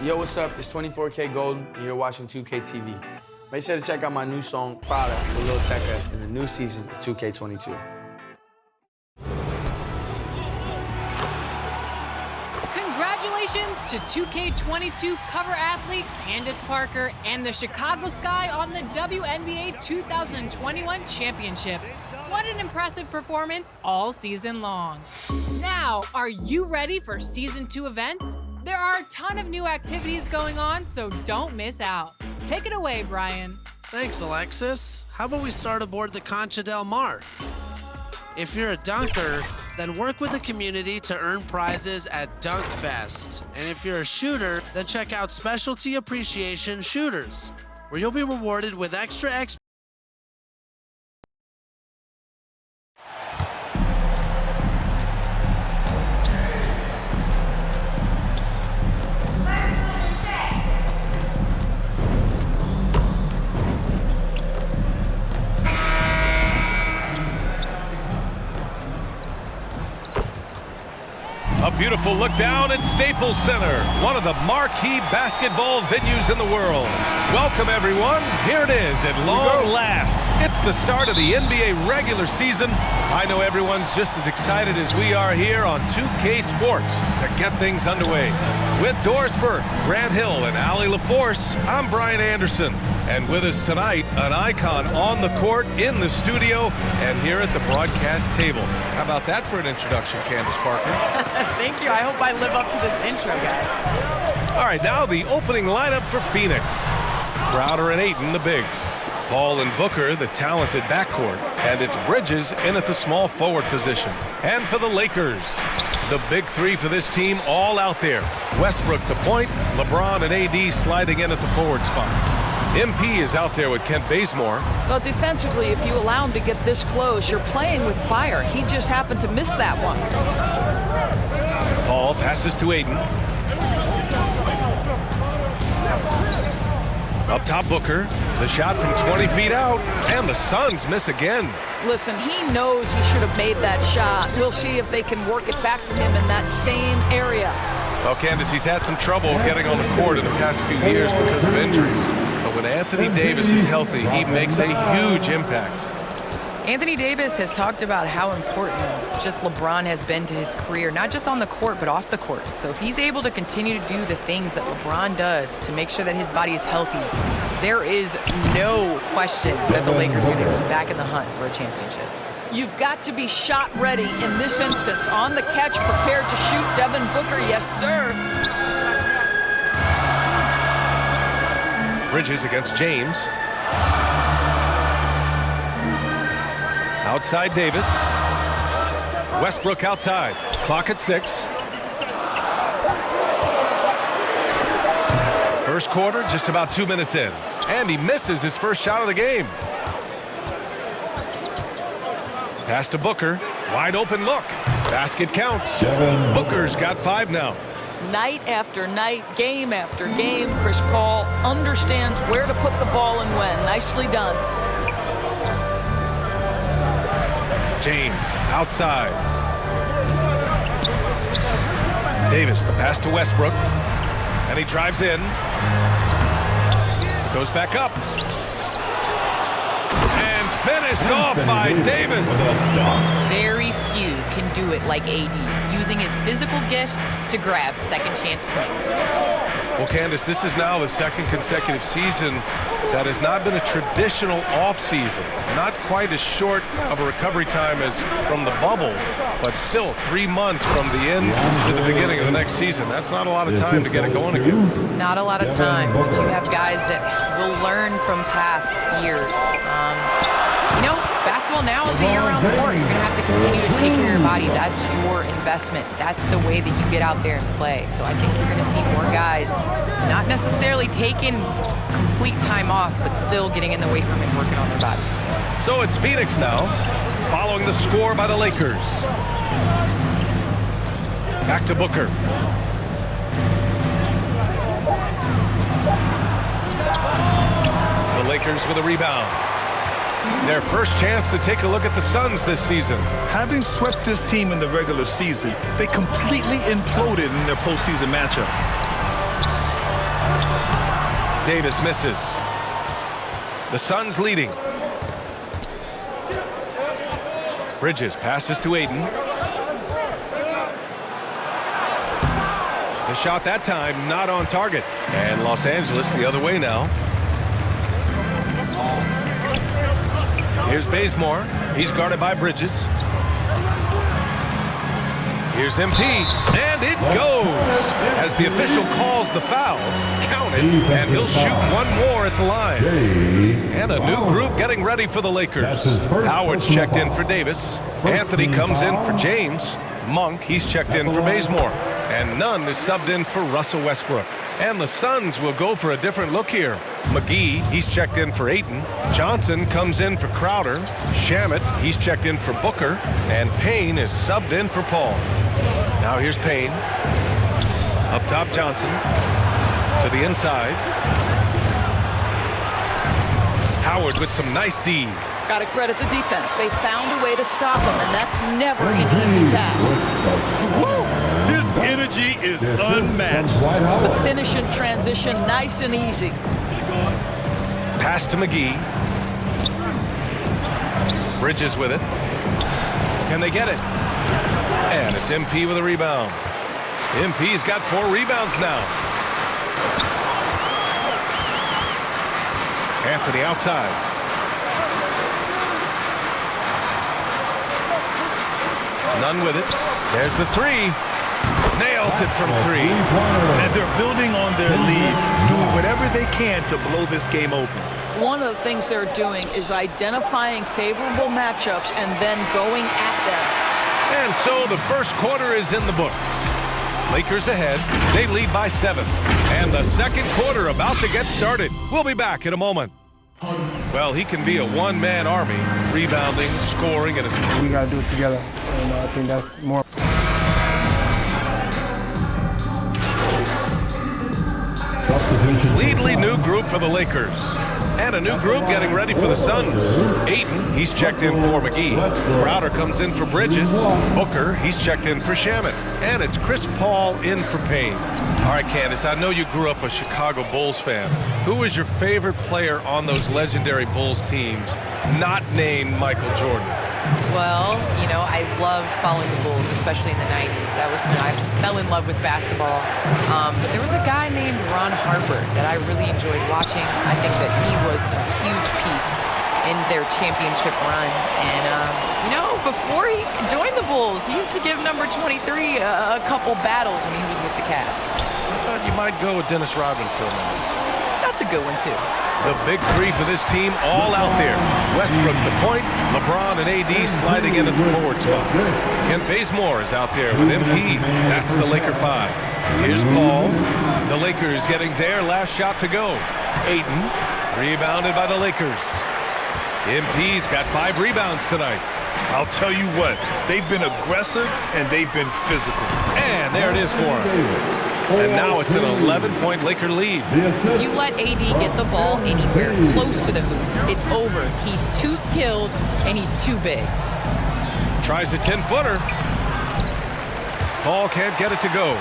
Yo, what's up? It's 24K Golden, and you're watching 2K TV. Make sure to check out my new song, Prada, with Lil Tecca in the new season of 2K22. Congratulations to 2K22 cover athlete Candace Parker and the Chicago Sky on the WNBA 2021 championship. What an impressive performance all season long. Now, are you ready for Season 2 events? There are a ton of new activities going on, so don't miss out. Take it away, Brian. Thanks, Alexis. How about we start aboard the Concha del Mar? If you're a dunker, then work with the community to earn prizes at Dunk Fest. And if you're a shooter, then check out Specialty Appreciation Shooters, where you'll be rewarded with extra XP. A beautiful look down at Staples Center, one of the marquee basketball venues in the world. Welcome, everyone. Here it is at long last. It's the start of the NBA regular season. I know everyone's just as excited as we are here on 2K Sports to get things underway. With Doris Burke, Grant Hill, and Allie LaForce, I'm Brian Anderson. And with us tonight, an icon on the court, in the studio, and here at the broadcast table. How about that for an introduction, Candace Parker? Thank you. I hope I live up to this intro, guys. All right, now the opening lineup for Phoenix. Crowder and Ayton, the bigs. Paul and Booker, the talented backcourt. And it's Bridges in at the small forward position. And for the Lakers, the big three for this team all out there. Westbrook the point, LeBron and AD sliding in at the forward spots. MP is out there with Kent Bazemore. Well, defensively, if you allow him to get this close, you're playing with fire. He just happened to miss that one. Paul passes to Ayton. Up top, Booker. The shot from 20 feet out, and the Suns miss again. Listen, he knows he should have made that shot. We'll see if they can work it back to him in that same area. Well, Candace, he's had some trouble getting on the court in the past few years because of injuries. But when Anthony Davis is healthy, he makes a huge impact. Anthony Davis has talked about how important just LeBron has been to his career, not just on the court, but off the court. So if he's able to continue to do the things that LeBron does to make sure that his body is healthy, there is no question that the Lakers are going to be back in the hunt for a championship. You've got to be shot ready in this instance. On the catch, prepared to shoot, Devin Booker. Yes, sir. Bridges against James. Outside Davis. Westbrook outside. Clock at 6. First quarter, just about 2 minutes in. And he misses his first shot of the game. Pass to Booker. Wide open look. Basket counts. Booker's got 5 now. Night after night, game after game, Chris Paul understands where to put the ball and when. Nicely done. James outside. Davis, the pass to Westbrook. And he drives in. Goes back up. And finished off by Davis. Very few can do it like AD, using his physical gifts to grab second chance points. Well, Candace, this is now the second consecutive season that has not been a traditional off-season. Not quite as short of a recovery time as from the bubble, but still 3 months from the end to the beginning of the next season. That's not a lot of time to get it going again. It's not a lot of time, but you have guys that will learn from past years. You know, basketball now is a year-round sport. You're going to have to continue to take care of your body. That's your investment. That's the way that you get out there and play. So I think you're going to see more guys not necessarily taking complete time off, but still getting in the weight room and working on their bodies. So it's Phoenix now, following the score by the Lakers. Back to Booker. The Lakers with a rebound. Their first chance to take a look at the Suns this season. Having swept this team in the regular season, they completely imploded in their postseason matchup. Davis misses. The Suns leading. Bridges passes to Ayton. The shot that time not on target. And Los Angeles the other way now. Here's Bazemore. He's guarded by Bridges. Here's MP, and it goes as the official calls the foul. Counted, and he'll shoot one more at the line. And a new group getting ready for the Lakers. Howard's checked in for Davis. Anthony comes in for James. Monk, he's checked in for Bazemore. And Nunn is subbed in for Russell Westbrook. And the Suns will go for a different look here. McGee, he's checked in for Ayton. Johnson comes in for Crowder. Shamet, he's checked in for Booker. And Payne is subbed in for Paul. Now here's Payne. Up top, Johnson. To the inside. Howard with some nice D. Got to credit the defense. They found a way to stop him, and that's never an easy task. His energy is unmatched. The finish in transition, nice and easy. Pass to McGee. Bridges with it. Can they get it? And it's MP with a rebound. MP's got 4 rebounds now. Anthony outside. Nunn with it. There's the 3. Nails it from 3. And they're building on their lead, doing whatever they can to blow this game open. One of the things they're doing is identifying favorable matchups and then going at them. And so the first quarter is in the books. Lakers ahead. They lead by 7. And the second quarter about to get started. We'll be back in a moment. Well, he can be a one-man army, rebounding, scoring, and assisting. We got to do it together, and I think that's more. Completely new group for the Lakers. And a new group getting ready for the Suns. Ayton, he's checked in for McGee. Crowder comes in for Bridges. Booker, he's checked in for Shamet. And it's Chris Paul in for Payne. All right, Candace, I know you grew up a Chicago Bulls fan. Who was your favorite player on those legendary Bulls teams, not named Michael Jordan? Well, you know, I loved following the Bulls, especially in the 90s. That was when I fell in love with basketball. But there was a guy named Ron Harper that I really enjoyed watching. I think that he was a huge piece in their championship run. And, you know, before he joined the Bulls, he used to give number 23 a couple battles when he was with the Cavs. I thought you might go with Dennis Rodman for a minute. That's a good one, too. The big 3 for this team all out there. Westbrook the point, LeBron and AD sliding in at the forward spots. Kent Bazemore is out there with MP. That's the Laker 5. Here's Paul. The Lakers getting their last shot to go. Ayton, rebounded by the Lakers. MP's got 5 rebounds tonight. I'll tell you what, they've been aggressive and they've been physical. And there it is for him. And now it's an 11-point Laker lead. If you let AD get the ball anywhere close to the hoop, it's over. He's too skilled and he's too big. Tries a 10-footer. Paul can't get it to go.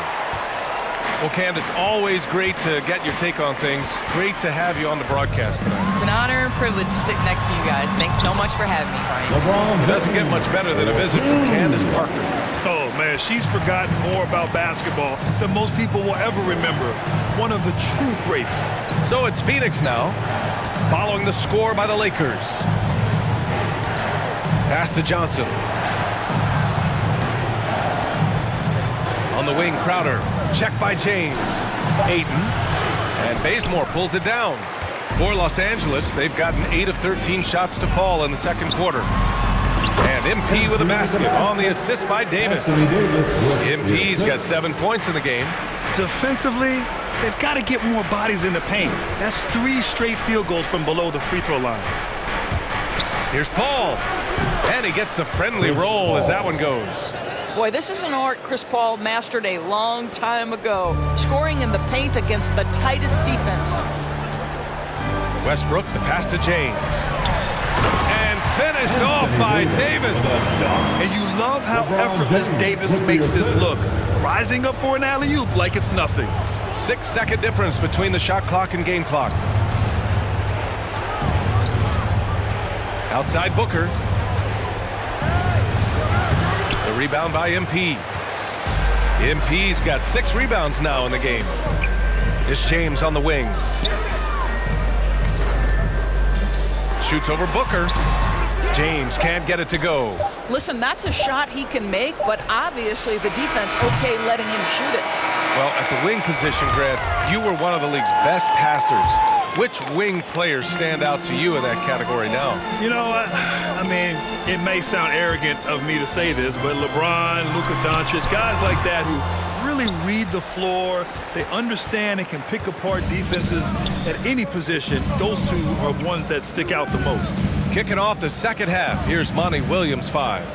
Well, Candace, always great to get your take on things. Great to have you on the broadcast tonight. It's an honor and privilege to sit next to you guys. Thanks so much for having me, Brian. It doesn't get much better than a visit from Candace Parker. Oh, man, she's forgotten more about basketball than most people will ever remember. One of the true greats. So it's Phoenix now, following the score by the Lakers. Pass to Johnson. On the wing, Crowder. Checked by James. Ayton. And Bazemore pulls it down. For Los Angeles, they've gotten 8 of 13 shots to fall in the second quarter. And MP with a basket on the assist by Davis. MP's got 7 points in the game. Defensively, they've got to get more bodies in the paint. That's 3 straight field goals from below the free throw line. Here's Paul. And he gets the friendly roll as that one goes. Boy, this is an art Chris Paul mastered a long time ago, scoring in the paint against the tightest defense. Westbrook, the pass to James. And finished off by Davis. And you love how effortless Davis makes this look, rising up for an alley-oop like it's nothing. 6-second difference between the shot clock and game clock. Outside Booker. The rebound by MP. MP's got 6 rebounds now in the game. It's James on the wing. Shoots over Booker. James can't get it to go. Listen, that's a shot he can make, but obviously the defense okay letting him shoot it. Well, at the wing position, Grant, you were one of the league's best passers. Which wing players stand out to you in that category now? You know, I mean, it may sound arrogant of me to say this, but LeBron, Luka Doncic, guys like that who really read the floor, they understand and can pick apart defenses at any position. Those two are ones that stick out the most. Kicking off the second half, here's Monty Williams 5.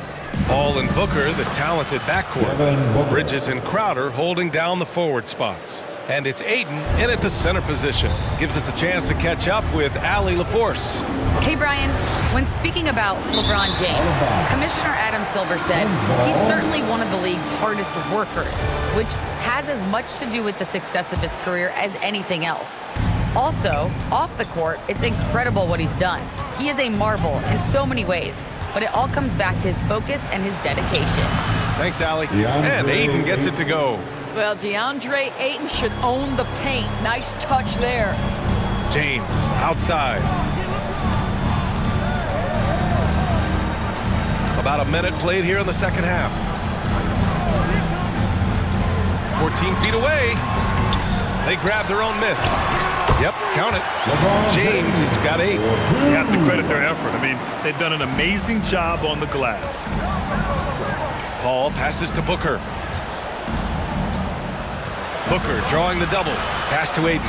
Paul and Booker, the talented backcourt. Bridges and Crowder holding down the forward spots. And it's Ayton in at the center position. Gives us a chance to catch up with Allie LaForce. Hey, Brian, when speaking about LeBron James, Commissioner Adam Silver said he's certainly one of the league's hardest workers, which has as much to do with the success of his career as anything else. Also, off the court, it's incredible what he's done. He is a marvel in so many ways, but it all comes back to his focus and his dedication. Thanks, Allie. And Ayton gets it to go. Well, DeAndre Ayton should own the paint. Nice touch there. James outside. About a minute played here in the second half. 14 feet away. They grab their own miss. Yep, count it. James has got 8. You have to credit their effort. I mean, they've done an amazing job on the glass. Paul passes to Booker. Booker drawing the double. Pass to Ayton.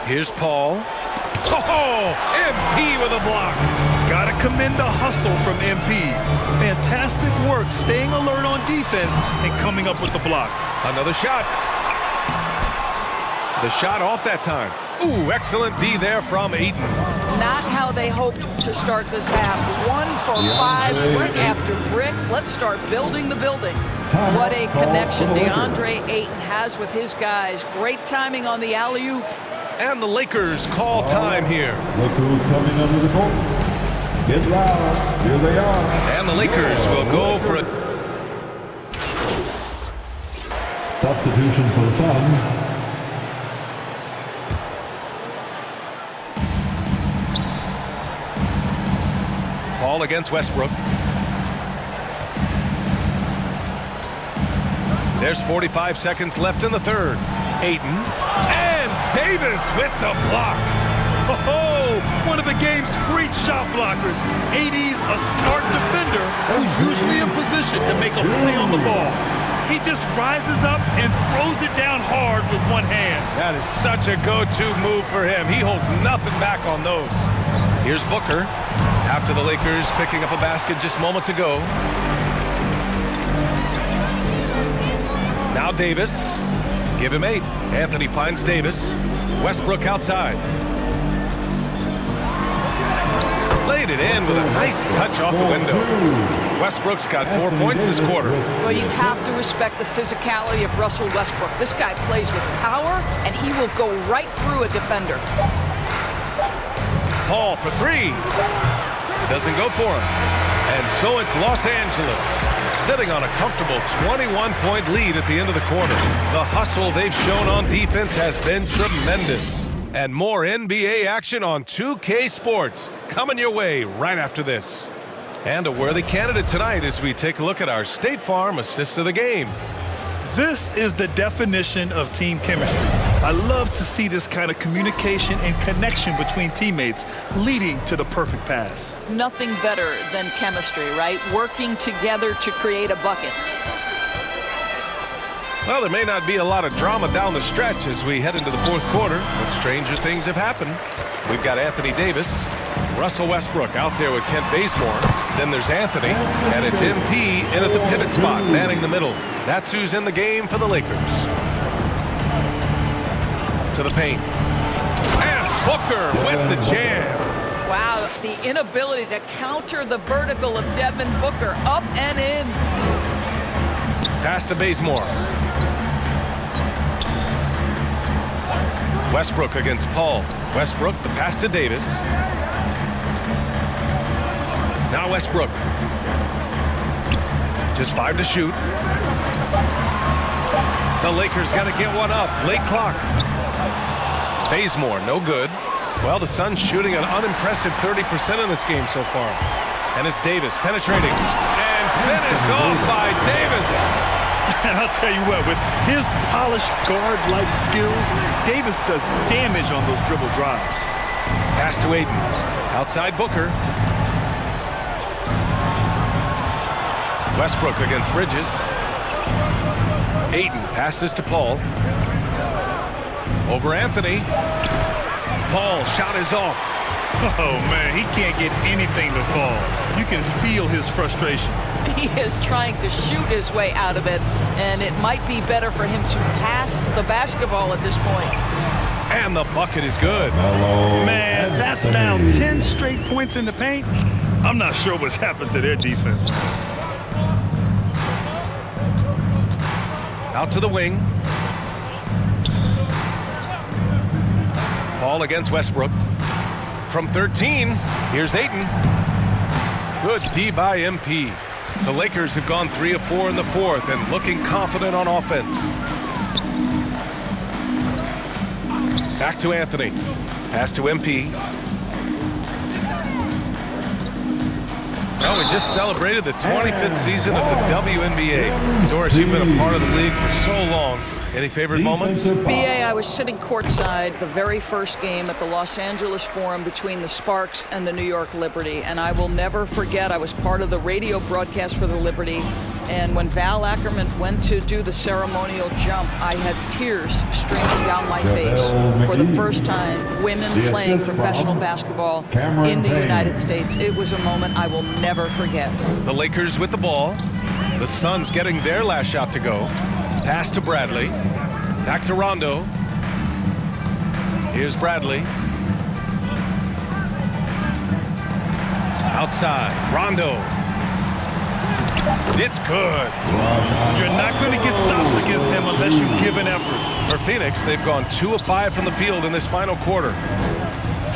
Here's Paul. Oh, MP with a block. Gotta commend the hustle from MP. Fantastic work staying alert on defense and coming up with the block. Another shot. The shot off that time. Ooh, excellent D there from Ayton. Not how they hoped to start this half. 1 for 5, brick after brick. Let's start building the building. What a connection DeAndre Ayton has with his guys. Great timing on the alley-oop. And the Lakers call time here. Lakers coming under the court. Get loud. Here they are. And the Lakers will go for a substitution for the Suns. Paul against Westbrook. There's 45 seconds left in the third. Ayton and Davis with the block. Oh, one of the game's great shot blockers. AD's a smart defender who's usually in position to make a play on the ball. He just rises up and throws it down hard with one hand. That is such a go-to move for him. He holds nothing back on those. Here's Booker. After the Lakers picking up a basket just moments ago. Now Davis. Give him 8. Anthony finds Davis. Westbrook outside. Laid it in with a nice touch off the window. Westbrook's got 4 points this quarter. Well, you have to respect the physicality of Russell Westbrook. This guy plays with power, and he will go right through a defender. Paul for 3. It doesn't go for him. And so it's Los Angeles sitting on a comfortable 21-point lead at the end of the quarter. The hustle they've shown on defense has been tremendous. And more NBA action on 2K Sports coming your way right after this. And a worthy candidate tonight as we take a look at our State Farm assist of the game. This is the definition of team chemistry. I love to see this kind of communication and connection between teammates leading to the perfect pass. Nothing better than chemistry, right? Working together to create a bucket. Well, there may not be a lot of drama down the stretch as we head into the fourth quarter, but stranger things have happened. We've got Anthony Davis, Russell Westbrook out there with Kent Bazemore. Then there's Anthony, and it's MP in at the pivot spot, manning the middle. That's who's in the game for the Lakers. To the paint. And Booker with the jam. Wow, the inability to counter the vertical of Devin Booker. Up and in. Pass to Bazemore. Westbrook against Paul. Westbrook, the pass to Davis. Now Westbrook. Just 5 to shoot. The Lakers got to get one up. Late clock. Bazemore, no good. Well, the Suns shooting an unimpressive 30% in this game so far. And it's Davis penetrating. And finished off by Davis. And I'll tell you what, with his polished guard-like skills, Davis does damage on those dribble drives. Pass to Ayton. Outside Booker. Westbrook against Bridges. Ayton passes to Paul. Over Anthony. Paul shot is off. Oh, man, he can't get anything to fall. You can feel his frustration. He is trying to shoot his way out of it, and it might be better for him to pass the basketball at this point. And the bucket is good. Man, that's now 10 straight points in the paint. I'm not sure what's happened to their defense. Out to the wing. Paul against Westbrook. From 13, here's Ayton. Good D by MP. The Lakers have gone 3 of 4 in the fourth and looking confident on offense. Back to Anthony. Pass to MP. Well, we just celebrated the 25th season of the WNBA. Doris, you've been a part of the league for so long. Any favorite moments? BA, I was sitting courtside the very first game at the Los Angeles Forum between the Sparks and the New York Liberty, and I will never forget, I was part of the radio broadcast for the Liberty, and when Val Ackerman went to do the ceremonial jump, I had tears streaming down my face. For the first time, women playing professional basketball in the United States. It was a moment I will never forget. The Lakers with the ball. The Suns getting their last shot to go. Pass to Bradley. Back to Rondo. Here's Bradley. Outside. Rondo. It's good. You're not going to get stops against him unless you give an effort. For Phoenix, they've gone 2 of 5 from the field in this final quarter.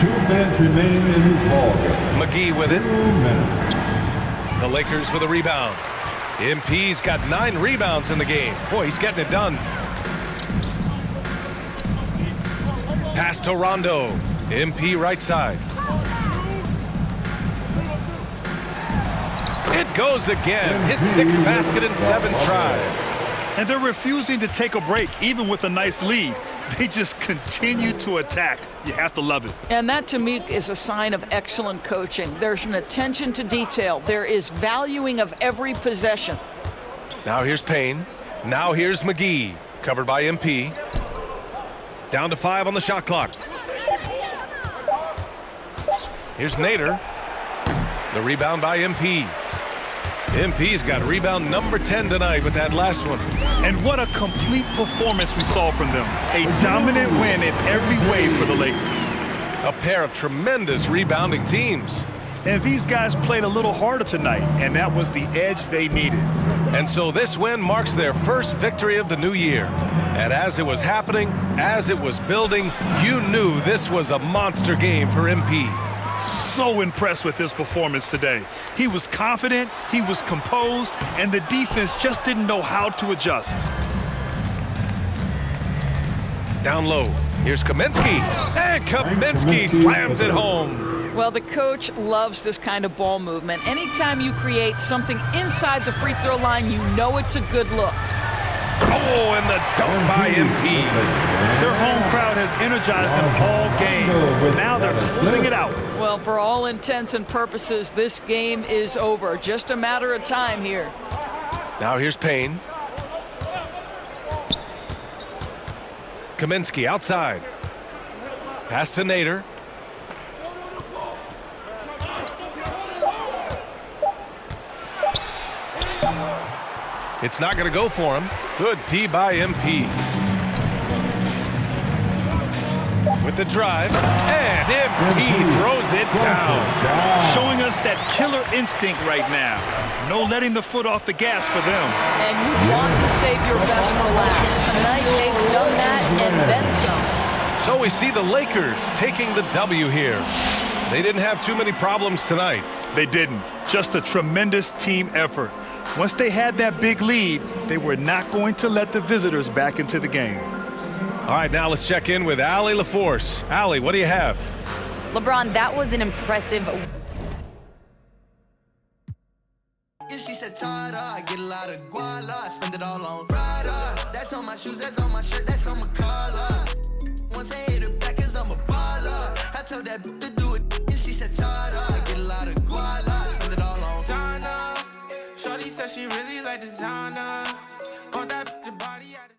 2 minutes remaining in this ball game. McGee with it. 2 minutes. The Lakers with a rebound. MP's got 9 rebounds in the game. Boy, he's getting it done. Pass to Rondo. MP right side. It goes again. His 6th basket in 7 tries. And they're refusing to take a break, even with a nice lead. They just continue to attack. You have to love it. And that, to me, is a sign of excellent coaching. There's an attention to detail. There is valuing of every possession. Now here's Payne. Now here's McGee. Covered by MP. Down to 5 on the shot clock. Here's Nader. The rebound by MP. MP's got rebound number 10 tonight with that last one. And what a complete performance we saw from them. A dominant win in every way for the Lakers. A pair of tremendous rebounding teams. And these guys played a little harder tonight, and that was the edge they needed. And so this win marks their first victory of the new year. And as it was happening, as it was building, you knew this was a monster game for MP. So impressed with his performance today. He was confident, he was composed, and the defense just didn't know how to adjust. Down low, here's Kaminsky, and Kaminsky slams it home. Well, the coach loves this kind of ball movement. Anytime you create something inside the free throw line, you know it's a good look. Oh, and the dunk by MP. Their home crowd has energized them all game. Now they're closing it out. Well, for all intents and purposes, this game is over. Just a matter of time here. Now here's Payne. Kaminsky outside. Pass to Nader. It's not going to go for him. Good D by MP. with the drive, and MP throws it down. Showing us that killer instinct right now. No letting the foot off the gas for them. And you want to save your best for last. Tonight, they've done that and then some. So we see the Lakers taking the W here. They didn't have too many problems tonight. They didn't. Just a tremendous team effort. Once they had that big lead, they were not going to let the visitors back into the game. All right, now let's check in with Allie LaForce. Allie, what do you have? LeBron, that was an impressive. She said, Tada, I get a lot of guala, I spend it all on Prada. That's on my shoes, that's on my shirt, that's on my collar. Once I hit it back, cause I'm a baller. I told that bitch to do it, and she said, Tada, I get a lot of guala, I spend it all on Zana. Shorty said she really like designer. Caught that bitch body out of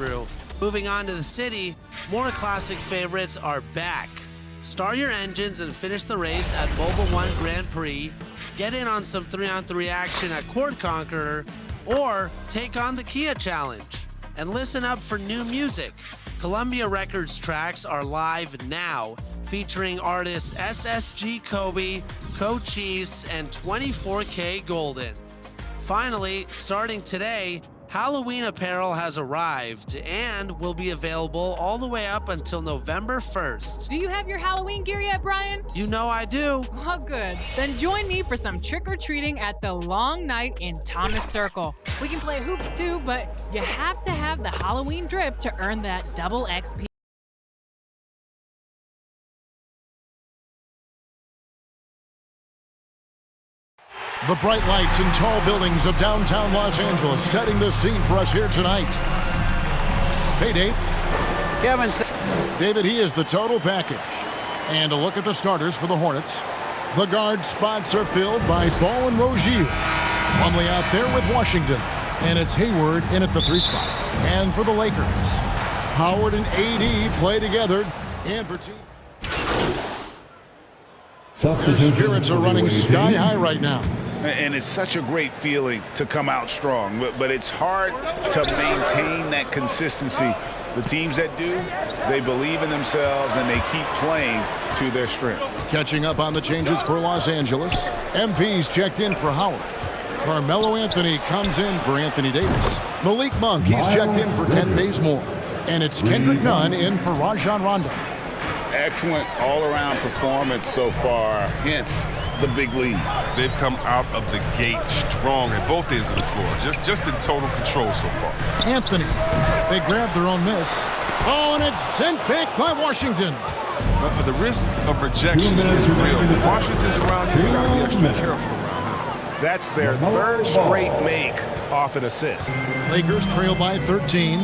through. Moving on to the city, more classic favorites are back. Start your engines and finish the race at Mobil 1 Grand Prix, get in on some 3-on-3 action at Court Conqueror, or take on the Kia Challenge. And listen up for new music. Columbia Records tracks are live now, featuring artists SSG Kobe, Cochise, and 24K Golden. Finally, starting today, Halloween apparel has arrived and will be available all the way up until November 1st. Do you have your Halloween gear yet, Brian? You know I do. Well, good. Then join me for some trick-or-treating at the Long Night in Thomas Circle. We can play hoops too, but you have to have the Halloween drip to earn that double XP. The bright lights and tall buildings of downtown Los Angeles setting the scene for us here tonight. Hey, Dave. Kevin. David, he is the total package. And a look at the starters for the Hornets. The guard spots are filled by Ball and Rozier. Plumlee out there with Washington. And it's Hayward in at the 3 spot. And for the Lakers, Howard and AD play together. And for team. Their spirits are running sky high right now. And it's such a great feeling to come out strong, but it's hard to maintain that consistency. The teams that do, they believe in themselves and they keep playing to their strength. Catching up on the changes for Los Angeles. MP's checked in for Howard. Carmelo Anthony comes in for Anthony Davis. Malik Monk, he's checked in for Kent Bazemore. And it's Kendrick Nunn in for Rajon Rondo. Excellent all-around performance so far, hence the big lead. They've come out of the gate strong at both ends of the floor, just in total control so far. Anthony, they grabbed their own miss. Oh, and it's sent back by Washington. But the risk of rejection is real. Washington's around here, you gotta be extra careful around him. That's their 3rd straight make off an assist. Lakers trail by 13.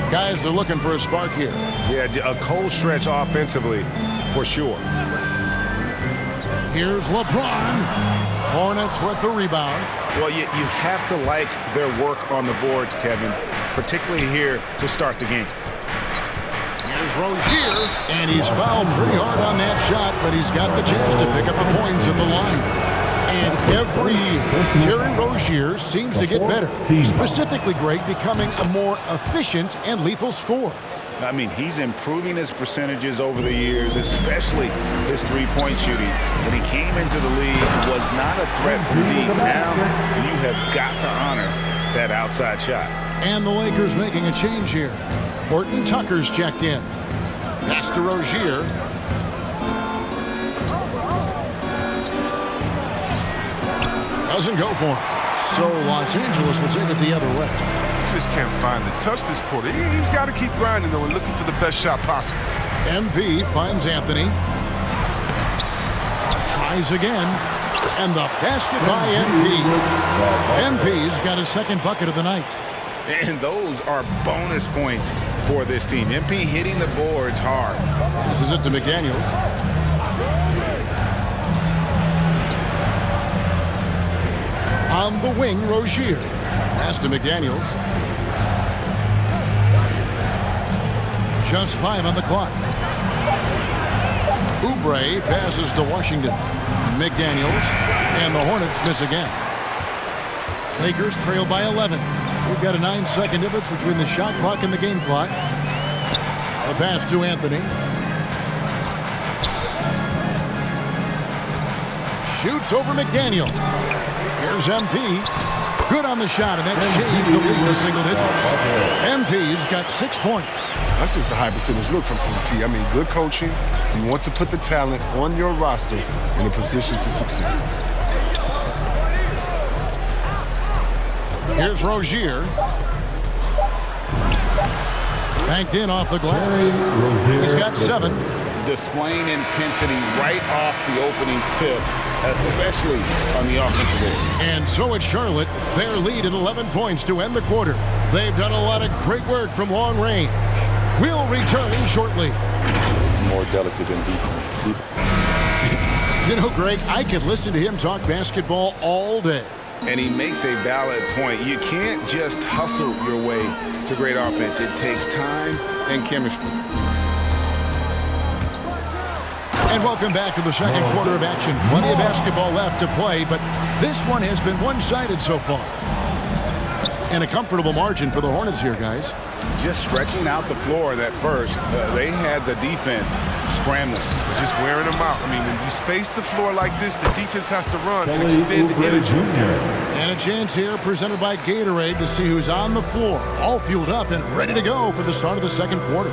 Guys are looking for a spark here. Yeah, a cold stretch offensively, for sure. Here's LeBron. Hornets with the rebound. Well, you have to like their work on the boards, Kevin, particularly here to start the game. Here's Rozier, and he's fouled pretty hard on that shot, but he's got the chance to pick up the points at the line. And every year, Terry Rozier seems to get better. Specifically, Greg, becoming a more efficient and lethal scorer. I mean, he's improving his percentages over the years, especially his three-point shooting. When he came into the league, was not a threat from deep. Now, you have got to honor that outside shot. And the Lakers making a change here. Horton Tucker's checked in. Pass to Rozier. Doesn't go for him. So Los Angeles will take it the other way. Just can't find the touch this quarter. He's got to keep grinding, though, and looking for the best shot possible. MP finds Anthony. Tries again. And the basket by MP. MP's got his second bucket of the night. And those are bonus points for this team. MP hitting the boards hard. This is it to McDaniels. On the wing, Rozier. Pass to McDaniels. Just 5 on the clock. Oubre passes to Washington. McDaniels. And the Hornets miss again. Lakers trail by 11. We've got a 9-second difference between the shot clock and the game clock. A pass to Anthony. Shoots over McDaniel. Here's MP. Good on the shot, and that shaves the lead to single digits. MP's got 6 points. That's just a high percentage look from MP. I mean, good coaching. You want to put the talent on your roster in a position to succeed. Here's Rozier. Banked in off the glass. He's got 7. Displaying intensity right off the opening tip, especially on the offensive end. And so it's Charlotte. Their lead at 11 points to end the quarter. They've done a lot of great work from long range. We'll return shortly. More delicate than defense. You know, Greg, I could listen to him talk basketball all day. And he makes a valid point. You can't just hustle your way to great offense. It takes time and chemistry. And welcome back to the second quarter of action. Plenty of basketball left to play, but this one has been one-sided so far. And a comfortable margin for the Hornets here, guys. Just stretching out the floor that first. They had the defense scrambling. Just wearing them out. I mean, when you space the floor like this, the defense has to run and expend energy. And a chance here presented by Gatorade to see who's on the floor, all fueled up and ready to go for the start of the second quarter.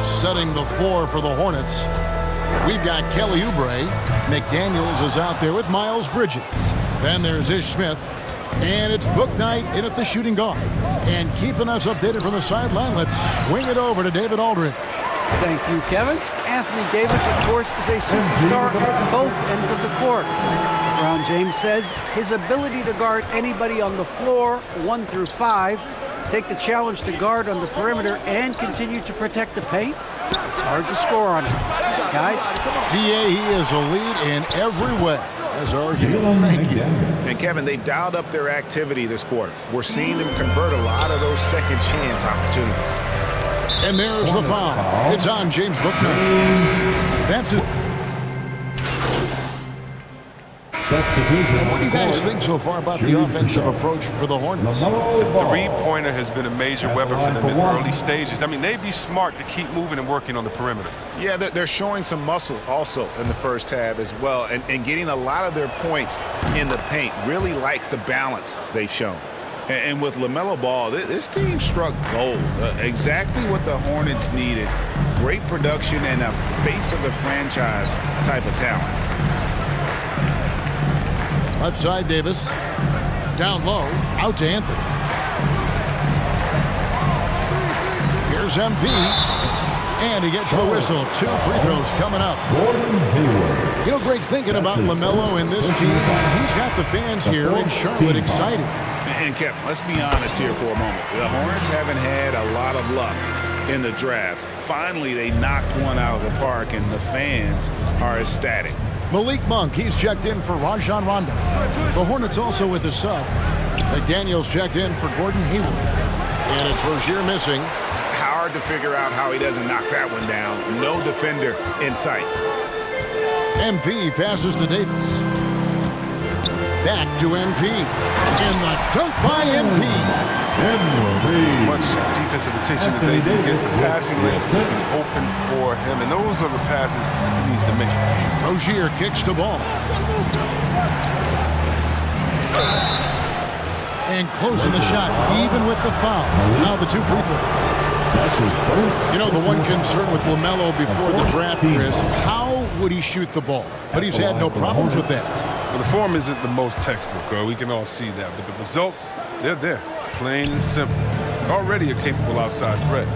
Setting the floor for the Hornets, we've got Kelly Oubre. McDaniels is out there with Miles Bridges. Then there's Ish Smith. And it's Book Knight in at the shooting guard. And keeping us updated from the sideline, let's swing it over to David Aldridge. Thank you, Kevin. Anthony Davis, of course, is a superstar at both ends of the court. LeBron James says his ability to guard anybody on the floor, 1 through 5, take the challenge to guard on the perimeter and continue to protect the paint, it's hard to score on him. Guys? PA, he is a lead in every way. As are you. Thank you. And Kevin, they've dialed up their activity this quarter. We're seeing them convert a lot of those second chance opportunities. And there's the foul. It's on James Book Knight. That's it. What do you guys think so far about the offensive approach for the Hornets? The three-pointer has been a major weapon for them in the early stages. I mean, they'd be smart to keep moving and working on the perimeter. Yeah, they're showing some muscle also in the first half as well, and getting a lot of their points in the paint. Really like the balance they've shown. And with LaMelo Ball, this team struck gold. Exactly what the Hornets needed. Great production and a face of the franchise type of talent. Left side, Davis. Down low, out to Anthony. Here's MP. And he gets the whistle. 2 free throws coming up. You know, great thinking about LaMelo and this team. He's got the fans here in Charlotte excited. And Kevin, let's be honest here for a moment. The Hornets haven't had a lot of luck in the draft. Finally, they knocked one out of the park, and the fans are ecstatic. Malik Monk, he's checked in for Rajon Rondo. The Hornets also with a sub. McDaniels checked in for Gordon Hayward. And it's Rozier missing. Hard to figure out how he doesn't knock that one down. No defender in sight. MP passes to Davis. Back to MP. And the dunk by MP. As much defensive attention as AD gets, the passing lanes open for him, and those are the passes he needs to make. Rozier kicks the ball. And closing the shot, even with the foul. Now the 2 free throws. You know, the one concern with LaMelo before the draft, Chris, how would he shoot the ball? But he's had no problems with that. Well, the form isn't the most textbook, we can all see that. But the results, they're there. Plain and simple. Already a capable outside threat.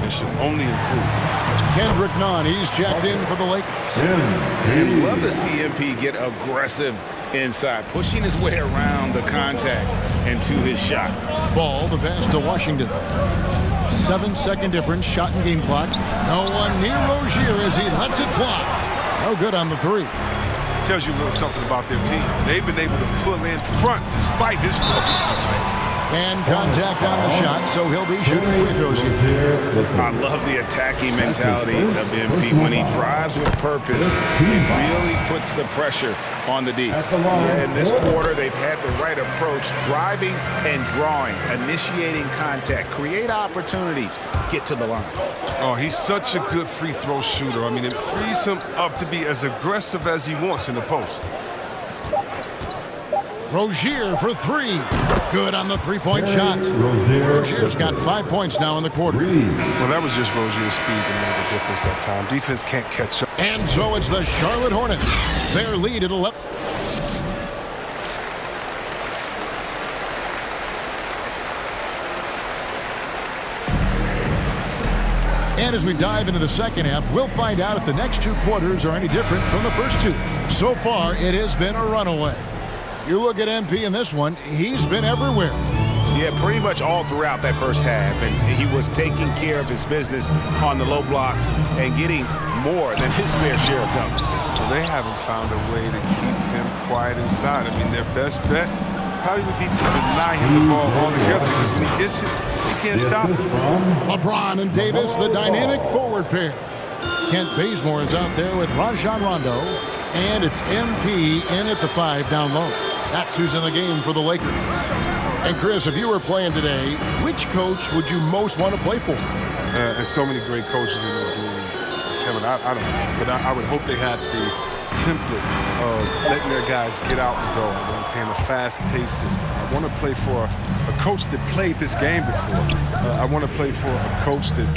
It should only improve. Kendrick Nunn, he's checked in for the Lakers. I'd love to see MP get aggressive inside, pushing his way around the contact and to his shot. Ball, the pass to Washington. 7-second difference, shot and game clock. No one near Rozier as he lets it fly. No good on the 3. Tells you a little something about their team. They've been able to pull in front despite his struggles. And contact on the shot, so he'll be shooting free throws here. I love the attacking mentality of MP. When he drives with purpose, he really puts the pressure on the D. In this quarter, they've had the right approach, driving and drawing, initiating contact, create opportunities, get to the line. Oh, he's such a good free throw shooter. I mean, it frees him up to be as aggressive as he wants in the post. Rozier for 3. Good on the 3-point shot. Rozier's got 5 points now in the quarter. Well, that was just Rozier's speed that made the difference that time. Defense can't catch up. And so it's the Charlotte Hornets. Their lead at 11. And as we dive into the second half, we'll find out if the next 2 quarters are any different from the first 2. So far, it has been a runaway. You look at MP in this one, he's been everywhere. Yeah, pretty much all throughout that first half, and he was taking care of his business on the low blocks and getting more than his fair share of dunks. Well, they haven't found a way to keep him quiet inside. I mean, their best bet probably would be to deny him the ball altogether, because when he gets it, he can't stop it. LeBron and Davis, the dynamic forward pair. Kent Bazemore is out there with Rajon Rondo, and it's MP in at the 5 down low. That's who's in the game for the Lakers. And Chris, if you were playing today, which coach would you most want to play for? There's so many great coaches in this league. Kevin, I don't know. But I would hope they had the template of letting their guys get out and go. I want to play in a fast-paced system. I want to play for a coach that played this game before. I want to play for a coach that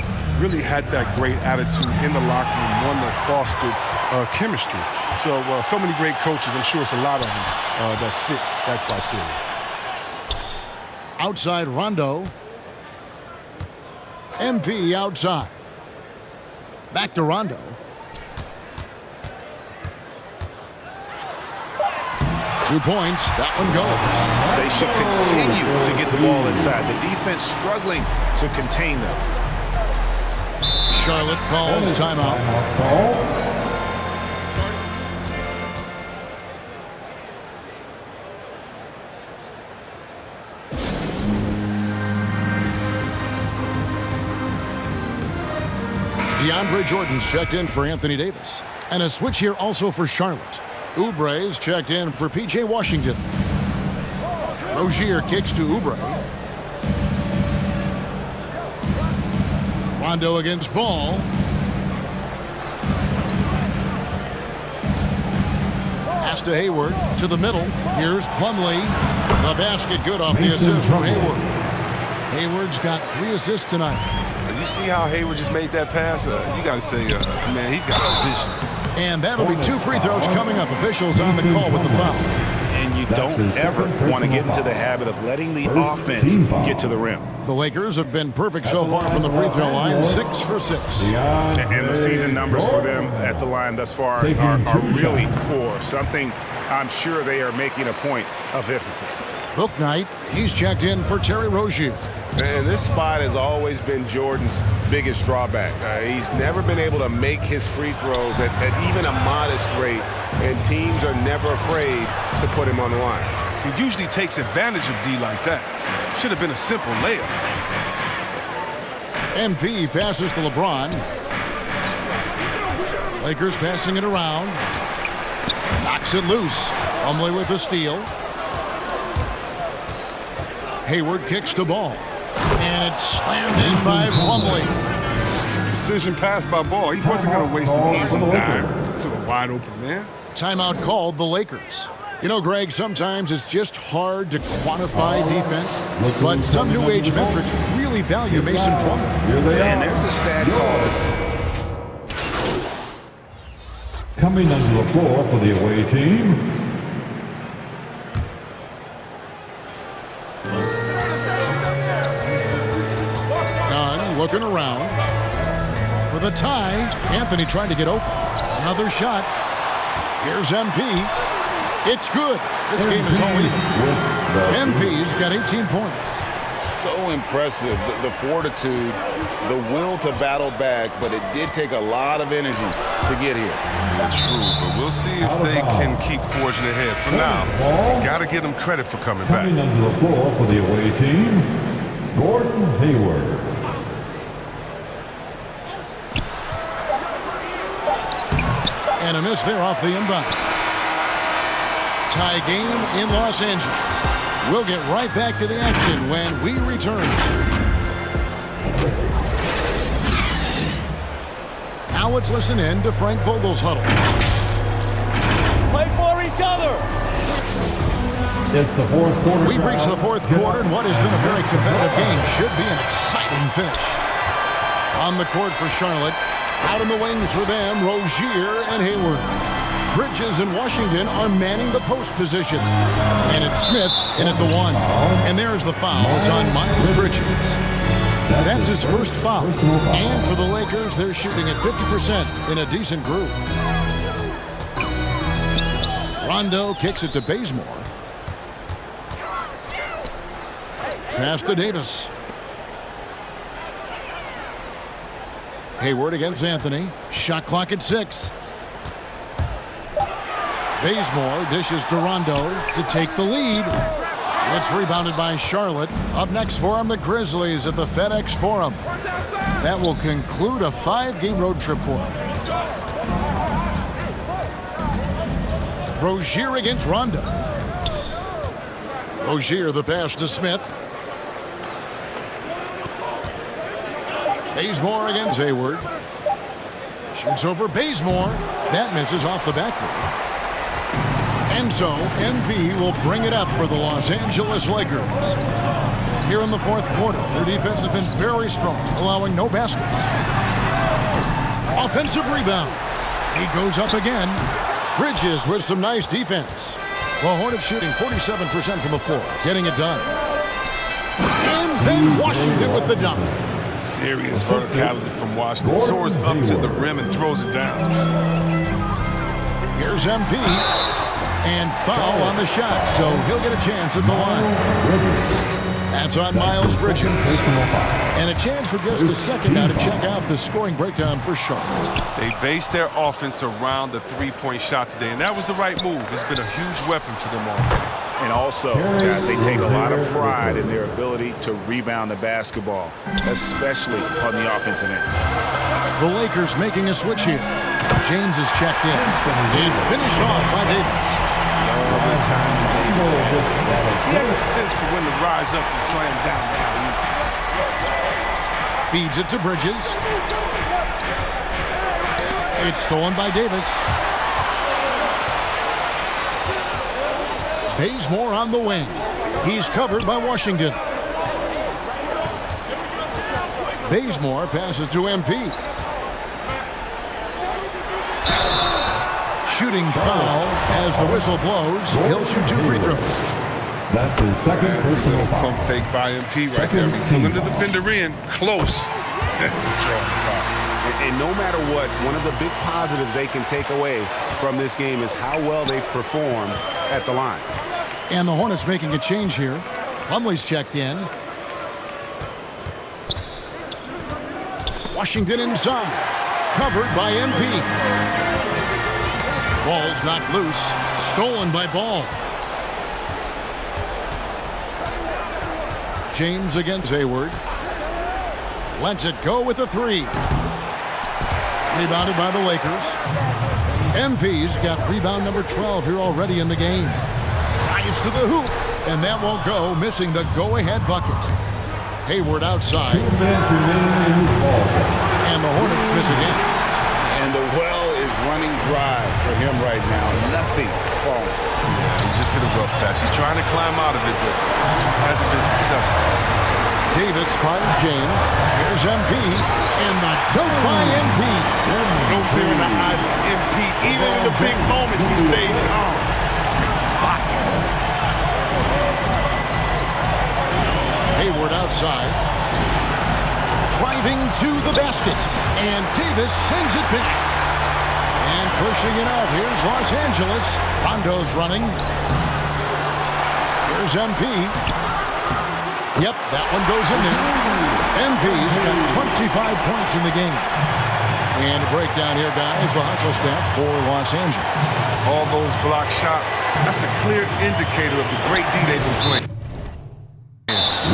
really had that great attitude in the locker room, one that fostered chemistry. So many great coaches. I'm sure it's a lot of them that fit that criteria. Outside Rondo. MP outside. Back to Rondo. Two points. That one goes. They should continue to get the ball inside. The defense struggling to contain them. Charlotte calls timeout. DeAndre Jordan's checked in for Anthony Davis. And a switch here also for Charlotte. Oubre's checked in for P.J. Washington. Rozier kicks to Oubre. Rondo against Ball. Pass to Hayward. To the middle. Here's Plumlee. The basket good off the assist from Hayward. Hayward's got 3 assists tonight. You see how Hayward just made that pass? You got to say, man, he's got some vision. And that'll be 2 free throws coming up. Officials on the call with the foul. And you don't ever want to get into the habit of letting the offense get to the rim. The Lakers have been perfect so far from the free throw line, 6 for 6. And the season numbers for them at the line thus far are really poor. Something I'm sure they are making a point of emphasis. Bouknight, he's checked in for Terry Rozier. And this spot has always been Jordan's biggest drawback. He's never been able to make his free throws at even a modest rate, and teams are never afraid to put him on the line. He usually takes advantage of D like that. Should have been a simple layup. MP passes to LeBron. Lakers passing it around. Knocks it loose. Plumlee with the steal. Hayward kicks the ball. And it's slammed in by Plumlee. Precision pass by Ball. He wasn't going to waste an easy dime to the wide open man. Timeout called the Lakers. You know, Greg, sometimes it's just hard to quantify defense, but some new age metrics really value Mason Plumlee. And there's a stat called. Coming onto the floor for the away team, looking around for the tie. Anthony trying to get open. Another shot. Here's MP. It's good. This game is all even. MP's got 18 points. So impressive. The fortitude, the will to battle back, but it did take a lot of energy to get here. True, but we'll see if they can keep forging ahead. For now, got to give them credit for coming back. coming onto the floor for the away team, Gordon Hayward. And a miss there off the inbound. Tie game in Los Angeles. We'll get right back to the action when we return. Now let's listen in to Frank Vogel's huddle. Play for each other. It's the fourth quarter. We've reached the fourth quarter, and what has been a very competitive game should be an exciting finish. On the court for Charlotte. Out in the wings for them, Rozier and Hayward. Bridges and Washington are manning the post position. And it's Smith in at the one. And there's the foul. It's on Miles Bridges. That's his first foul. And for the Lakers, they're shooting at 50% in a decent group. Rondo kicks it to Bazemore. Pass to Davis. Hayward against Anthony. Shot clock at 6. Bazemore dishes to Rondo to take the lead. It's rebounded by Charlotte. Up next for them, the Grizzlies at the FedEx Forum. That will conclude a 5-game road trip for them. Rozier against Rondo. Rozier the pass to Smith. Bazemore against Hayward. Shoots over Bazemore. That misses off the backboard. And so MP will bring it up for the Los Angeles Lakers. Here in the fourth quarter, their defense has been very strong, allowing no baskets. Offensive rebound. He goes up again. Bridges with some nice defense. The Hornets shooting 47% from the floor, getting it done. And then Washington with the dunk. Serious verticality from Washington. Soars up to the rim and throws it down. Here's MP. And foul on the shot, so he'll get a chance at the line. That's on Miles Bridges. And a chance for just a second now to check out the scoring breakdown for Charlotte. They based their offense around the three-point shot today, and that was the right move. It's been a huge weapon for them all day. And also, guys, they take a lot of pride in their ability to rebound the basketball, especially on the offensive end. The Lakers making a switch here. James is checked in and finished off by Davis. All the time Davis has. He has a sense for when to rise up and slam down the alley. Feeds it to Bridges. It's stolen by Davis. Bazemore on the wing. He's covered by Washington. Bazemore passes to MP. Shooting foul as the whistle blows. He'll shoot 2 free throws. That's his second personal foul. Pump fake by MP right there. Pulling the defender in. Close. And no matter what, one of the big positives they can take away from this game is how well they perform at the line. And the Hornets making a change here. Plumlee's checked in. Washington inside. Covered by MP. Ball's not loose. Stolen by Ball. James against Hayward. Lets it go with a 3. Rebounded by the Lakers. MP's got rebound number 12 here already in the game. Drives to the hoop, and that won't go, missing the go-ahead bucket. Hayward outside. And the Hornets miss again. And the well is running dry for him right now. Nothing falling. Yeah, he just hit a rough patch. He's trying to climb out of it, but hasn't been successful. Davis finds James. Here's MP. And the dunk by MP. No fear in the eyes of MP. Even in the big moments, he stays calm. Hayward outside. Driving to the basket. And Davis sends it back. And pushing it out. Here's Los Angeles. Rondo's running. Here's MP. Yep, that one goes in there. MP's got 25 points in the game. And a breakdown here, guys. The hustle stats for Los Angeles. All those block shots, that's a clear indicator of the great D they've been playing.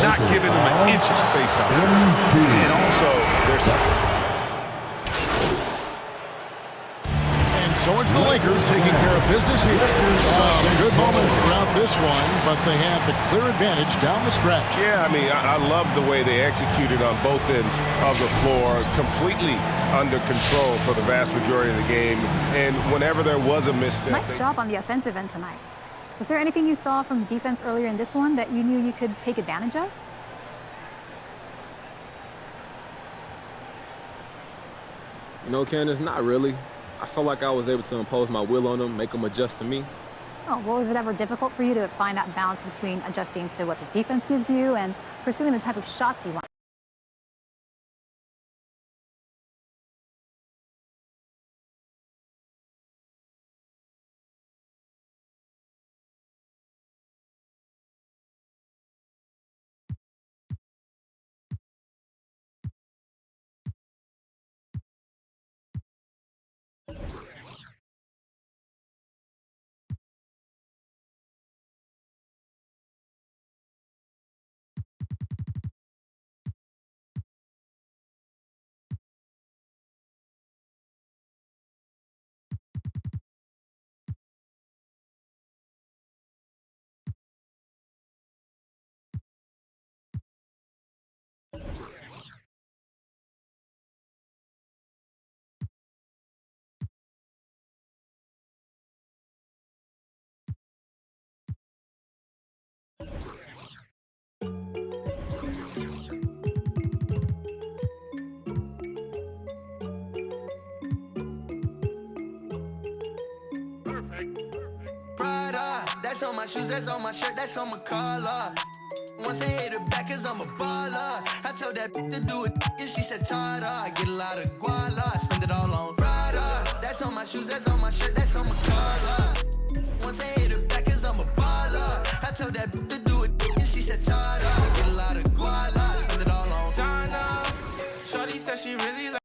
Not giving them an inch of space out there. And also, there's... And so it's the Lakers taking care of business here. Some good moments throughout this one, but they have the clear advantage down the stretch. Yeah, I mean, I love the way they executed on both ends of the floor, completely under control for the vast majority of the game. And whenever there was a misstep... Nice job on the offensive end tonight. Was there anything you saw from defense earlier in this one that you knew you could take advantage of? No, Candace, not really. I felt like I was able to impose my will on them, make them adjust to me. Oh, well, is it ever difficult for you to find that balance between adjusting to what the defense gives you and pursuing the type of shots you want? That's on my shoes, that's on my shirt, that's on my collar. Once I hit her back, cause I'm a baller. I told that to do it, and she said, Tada. I get a lot of guala, I spend it all on Prada. That's on my shoes, that's on my shirt, that's on my collar. Once I hit her back, cause I'm a baller. I told that to do it, and she said, Tada. I get a lot of guala, I spend it all on Sana. Shorty said she really like